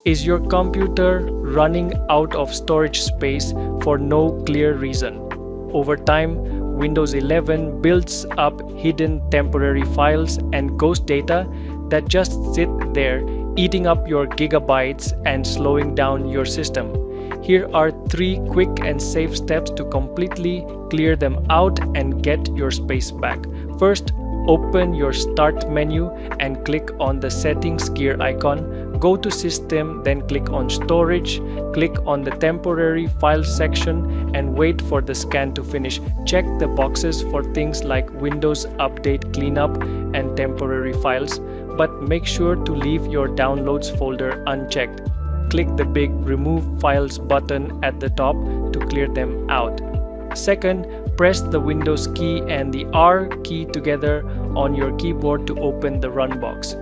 Is your computer running out of storage space for no clear reason? Over time, Windows 11 builds up hidden temporary files and ghost data that just sit there, eating up your gigabytes and slowing down your system. Here are 3 quick and safe steps to completely clear them out and get your space back. First, open your Start menu and click on the Settings gear icon. Go to System, then click on Storage, click on the Temporary Files section and wait for the scan to finish. Check the boxes for things like Windows Update Cleanup and temporary files, but make sure to leave your Downloads folder unchecked. Click the big Remove Files button at the top to clear them out. Second, press the Windows key and the R key together on your keyboard to open the Run box.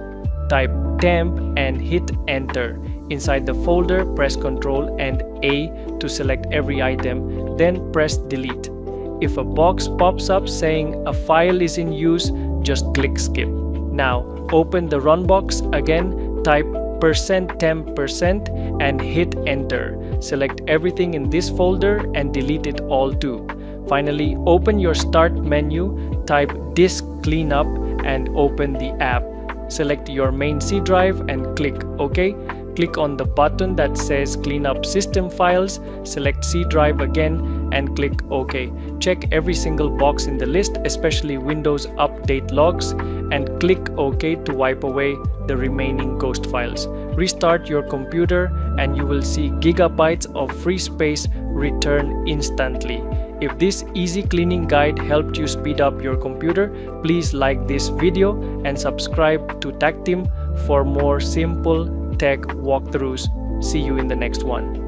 Type TEMP and hit Enter. Inside the folder, press Ctrl and A to select every item, then press Delete. If a box pops up saying a file is in use, just click Skip. Now, open the Run box again, type %temp% and hit Enter. Select everything in this folder and delete it all too. Finally, open your Start menu, type Disk Cleanup and open the app. Select your main C drive and click OK. Click on the button that says Clean Up System Files, select C drive again and click OK. Check every single box in the list, especially Windows Update logs, and click OK to wipe away the remaining ghost files. Restart your computer and you will see gigabytes of free space return instantly. If this easy cleaning guide helped you speed up your computer, please like this video and subscribe to Tactim for more simple tech walkthroughs. See you in the next one.